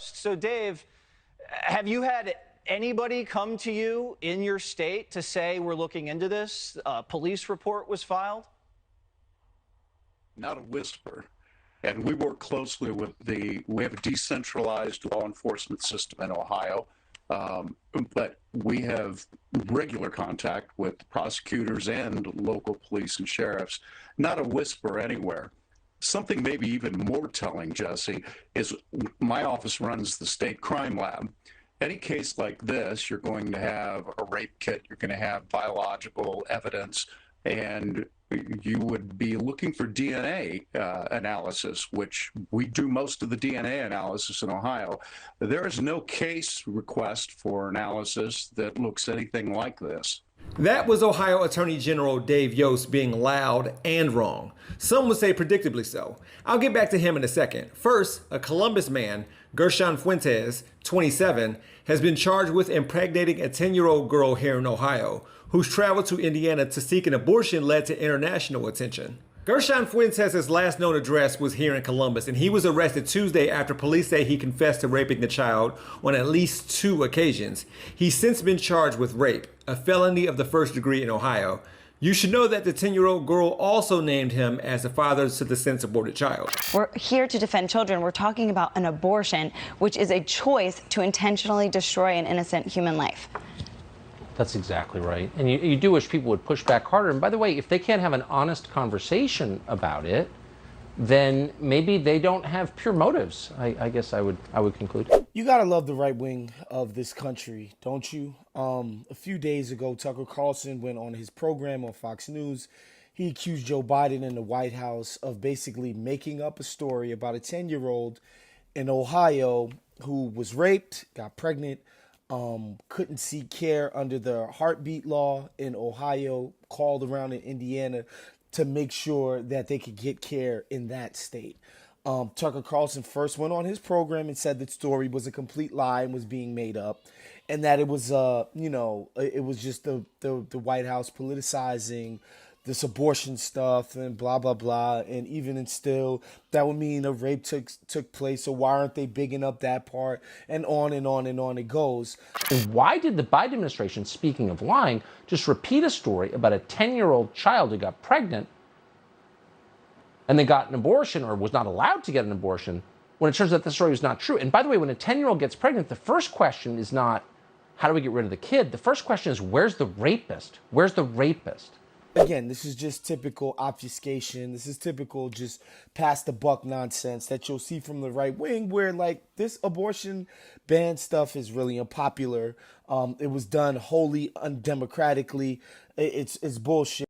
Yost. So, Dave, have you had anybody come to you in your state to say we're looking into this? A police report was filed? Not a whisper. And we work closely with we have a decentralized law enforcement system in Ohio, but we have regular contact with prosecutors and local police and sheriffs. Not a whisper anywhere. Something maybe even more telling, Jesse, is my office runs the state crime lab. Any case like this, you're going to have a rape kit, you're going to have biological evidence, and you would be looking for DNA analysis, which we do most of the DNA analysis in Ohio. There is no case request for analysis that looks anything like this. That was Ohio Attorney General Dave Yost being loud and wrong. Some would say predictably so. I'll get back to him in a second. First, a Columbus man, Gershon Fuentes, 27, has been charged with impregnating a 10-year-old girl here in Ohio, whose travel to Indiana to seek an abortion led to international attention. Gershon Fuentes' last known address was here in Columbus, and he was arrested Tuesday after police say he confessed to raping the child on at least 2 occasions. He's since been charged with rape, a felony of the first degree in Ohio. You should know that the 10-year-old girl also named him as the father to the since-aborted child. We're here to defend children. We're talking about an abortion, which is a choice to intentionally destroy an innocent human life. That's exactly right. And you do wish people would push back harder. And by the way, if they can't have an honest conversation about it, then maybe they don't have pure motives. I guess I would conclude. You gotta love the right wing of this country, don't you? A few days ago, Tucker Carlson went on his program on Fox News. He accused Joe Biden and the White House of basically making up a story about a 10-year-old in Ohio who was raped, got pregnant, couldn't seek care under the heartbeat law in Ohio, called around in Indiana to make sure that they could get care in that state. Tucker Carlson first went on his program and said the story was a complete lie and was being made up, and that it was, it was just the White House politicizing this abortion stuff and blah, blah, blah. And even and still, that would mean a rape took place. So why aren't they bigging up that part? And on and on and on it goes. And why did the Biden administration, speaking of lying, just repeat a story about a 10-year-old child who got pregnant and then got an abortion or was not allowed to get an abortion when it turns out the story was not true? And by the way, when a 10-year-old gets pregnant, the first question is not, how do we get rid of the kid? The first question is, where's the rapist? Where's the rapist? Again, this is just typical obfuscation. This is typical just pass the buck nonsense that you'll see from the right wing, where like this abortion ban stuff is really unpopular. It was done wholly undemocratically. It's bullshit.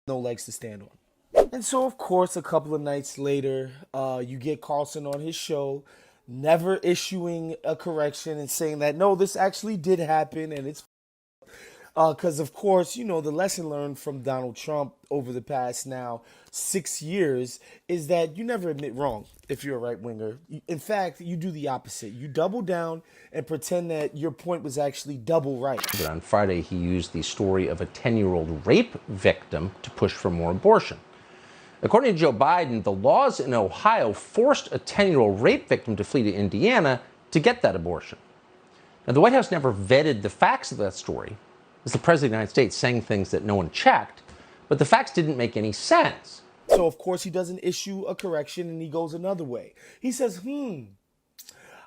No legs to stand on. And so, of course, a couple of nights later, you get Carlson on his show, never issuing a correction and saying that, no, this actually did happen and it's because, of course, the lesson learned from Donald Trump over the past now 6 years is that you never admit wrong if you're a right-winger. In fact, you do the opposite. You double down and pretend that your point was actually double right. But on Friday, he used the story of a 10-year-old rape victim to push for more abortion. According to Joe Biden, the laws in Ohio forced a 10-year-old rape victim to flee to Indiana to get that abortion. Now, the White House never vetted the facts of that story. It's the President of the United States saying things that no one checked, but the facts didn't make any sense. So, of course, he doesn't issue a correction and he goes another way. He says,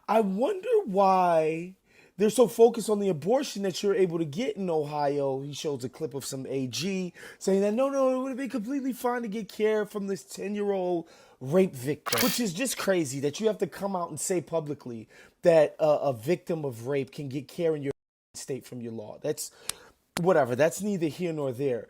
I wonder why they're so focused on the abortion that you're able to get in Ohio. He shows a clip of some AG saying that, no, it would have been completely fine to get care from this 10-year-old rape victim, which is just crazy that you have to come out and say publicly that a victim of rape can get care in your state from your law. That's whatever. That's neither here nor there.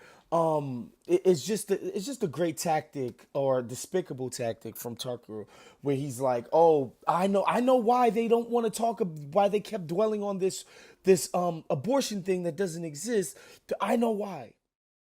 It's just a great tactic or despicable tactic from Tucker, where he's like, "Oh, I know why they don't want to talk. Why they kept dwelling on this abortion thing that doesn't exist. I know why."